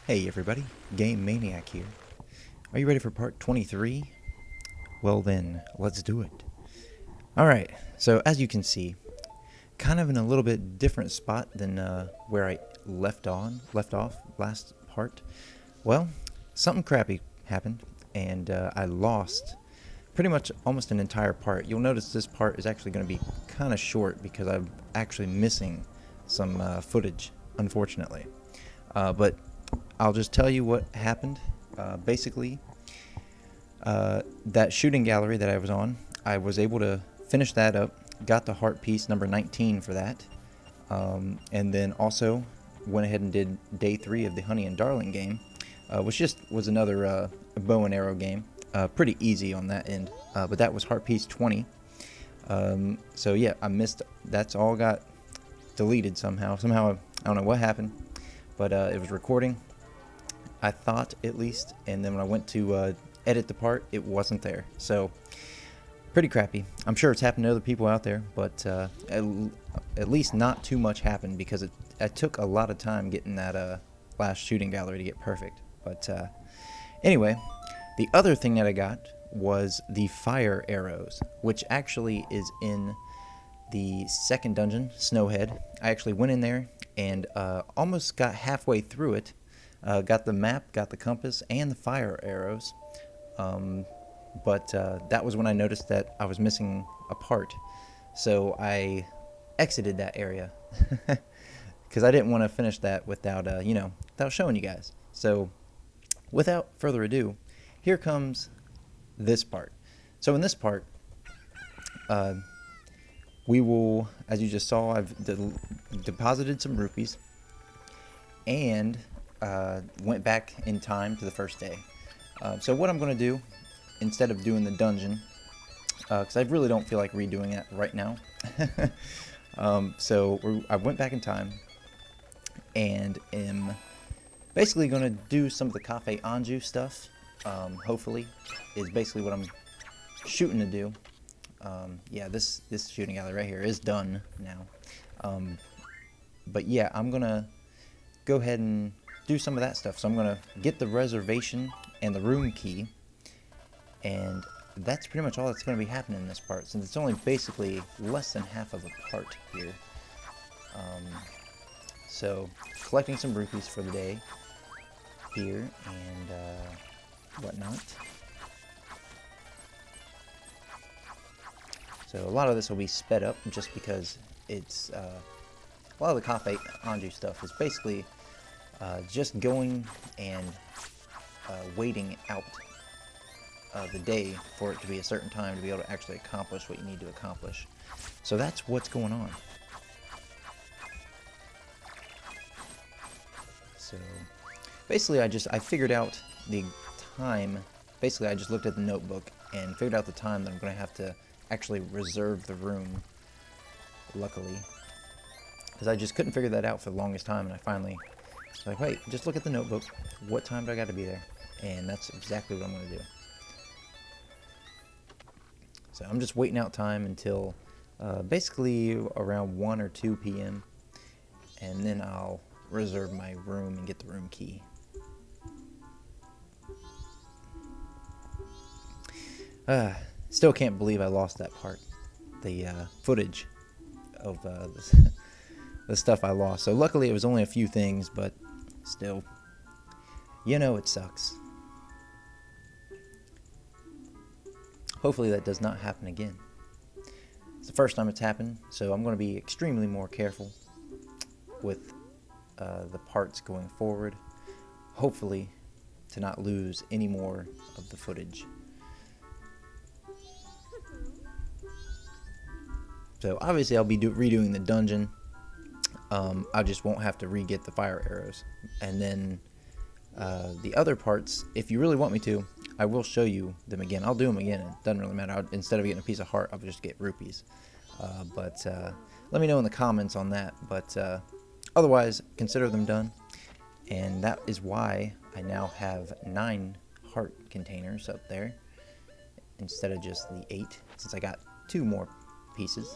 Hey everybody, Game Maniac here. Are you ready for part 23? Well then, let's do it. Alright, so as you can see, kind of in a little bit different spot than where I left off last part. Well, something crappy happened, and I lost pretty much almost an entire part. You'll notice this part is actually going to be kind of short because I'm actually missing some footage, unfortunately. But I'll just tell you what happened. Basically, that shooting gallery that I was on, I was able to finish that up, got the heart piece number 19 for that, and then also went ahead and did day 3 of the Honey and Darling game, which just was another bow and arrow game. Pretty easy on that end, but that was heart piece 20. So yeah, I missed, that's all got deleted somehow. I don't know what happened, but it was recording, I thought, at least, and then when I went to edit the part, it wasn't there. So pretty crappy. I'm sure it's happened to other people out there, but at least not too much happened, because it took a lot of time getting that last shooting gallery to get perfect. But anyway, the other thing that I got was the fire arrows, which actually is in the second dungeon, Snowhead. I actually went in there and almost got halfway through it. Got the map, got the compass, and the fire arrows. But that was when I noticed that I was missing a part. So I exited that area because I didn't want to finish that without, without showing you guys. So without further ado, here comes this part. So in this part, we will, as you just saw, I've deposited some rupees and went back in time to the first day. So what I'm going to do, instead of doing the dungeon, because I really don't feel like redoing it right now, I went back in time and am basically going to do some of the Kafei Anju stuff. Hopefully, is basically what I'm shooting to do. Yeah, this shooting gallery right here is done now. But yeah, I'm going to go ahead and do some of that stuff. So I'm going to get the reservation and the room key, and that's pretty much all that's going to be happening in this part, since it's only basically less than half of a part here. So collecting some rupees for the day here and whatnot. So a lot of this will be sped up just because it's a lot of the Kafei Anju stuff is basically just going and waiting out the day for it to be a certain time to be able to actually accomplish what you need to accomplish. So that's what's going on. So basically I figured out the time. Basically I just looked at the notebook and figured out the time that I'm going to have to actually reserve the room, luckily, because I just couldn't figure that out for the longest time, and I finally was like, wait, just look at the notebook, what time do I got to be there? And that's exactly what I'm going to do. So I'm just waiting out time until basically around 1 or 2 p.m. and then I'll reserve my room and get the room key. Still can't believe I lost that part. The footage of the stuff I lost. So luckily it was only a few things, but still, you know, it sucks. Hopefully that does not happen again. It's the first time it's happened, so I'm going to be extremely more careful with the parts going forward. Hopefully to not lose any more of the footage. So obviously I'll be redoing the dungeon. I just won't have to re-get the fire arrows. And then the other parts, if you really want me to, I will show you them again. I'll do them again. It doesn't really matter. Instead of getting a piece of heart, I'll just get rupees. But let me know in the comments on that. But otherwise, consider them done. And that is why I now have 9 heart containers up there instead of just the 8, since I got 2 more pieces.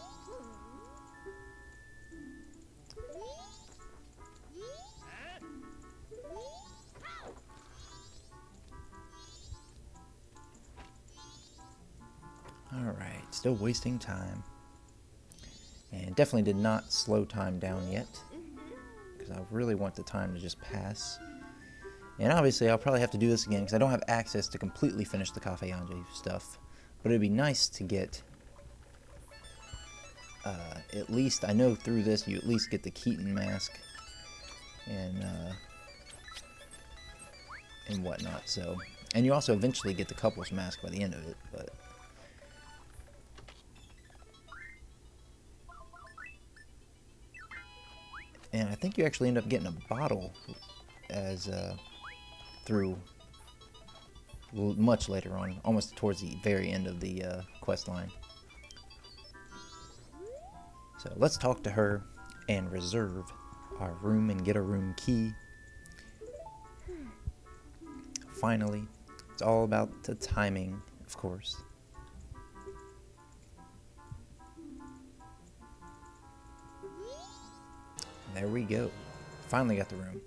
Still wasting time. And definitely did not slow time down yet, because I really want the time to just pass. And obviously I'll probably have to do this again, because I don't have access to completely finish the Kafei Anju stuff. But it'd be nice to get, at least, I know through this you at least get the Keaton mask, and whatnot, so. And you also eventually get the couples mask by the end of it, but. And I think you actually end up getting a bottle as, through much later on, almost towards the very end of the quest line. So let's talk to her and reserve our room and get a room key. Finally, it's all about the timing, of course. There we go. Finally got the room.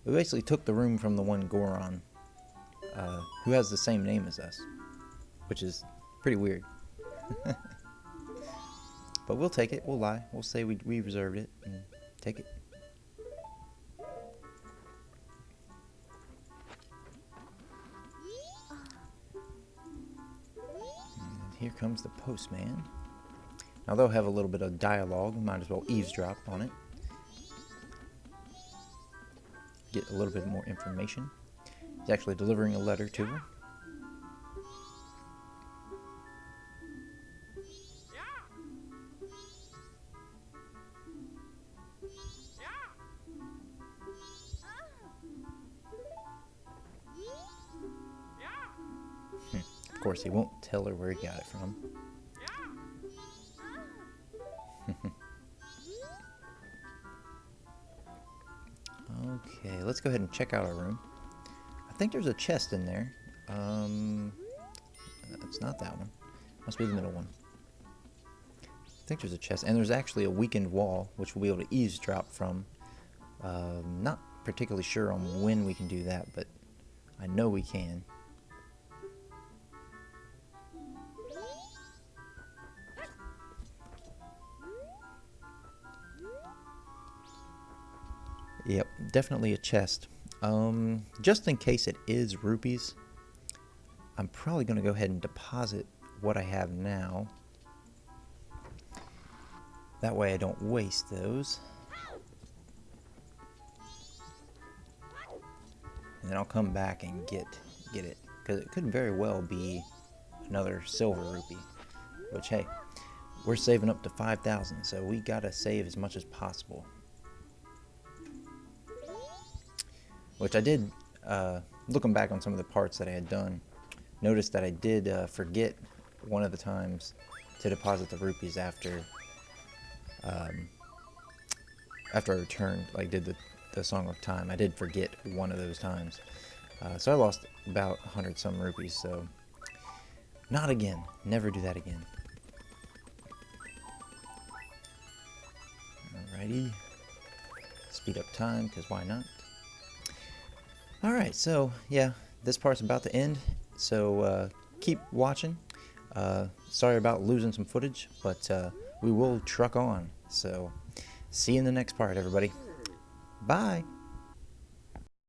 We basically took the room from the one Goron, who has the same name as us, which is pretty weird. But we'll take it. We'll lie. We'll say we reserved it and take it. And here comes the postman. Now they'll have a little bit of dialogue. Might as well eavesdrop on it. Get a little bit more information. He's actually delivering a letter to her. Of course, he won't tell her where he got it from. Okay, let's go ahead and check out our room. I think there's a chest in there. It's not that one. Must be the middle one. I think there's a chest, and there's actually a weakened wall, which we'll be able to eavesdrop from. Not particularly sure on when we can do that, but I know we can. Yep, definitely a chest. Just in case it is rupees, I'm probably going to go ahead and deposit what I have now. That way I don't waste those. And then I'll come back and get it. Because it could very well be another silver rupee. Which, hey, we're saving up to 5,000, so we gotta save as much as possible. Which I did, looking back on some of the parts that I had done, noticed that I did forget one of the times to deposit the rupees after I returned, like did the Song of Time. I did forget one of those times. So I lost about 100 some rupees, so not again. Never do that again. Alrighty. Speed up time, because why not? Alright, so yeah, this part's about to end, so keep watching. Sorry about losing some footage, but we will truck on. So see you in the next part, everybody. Bye!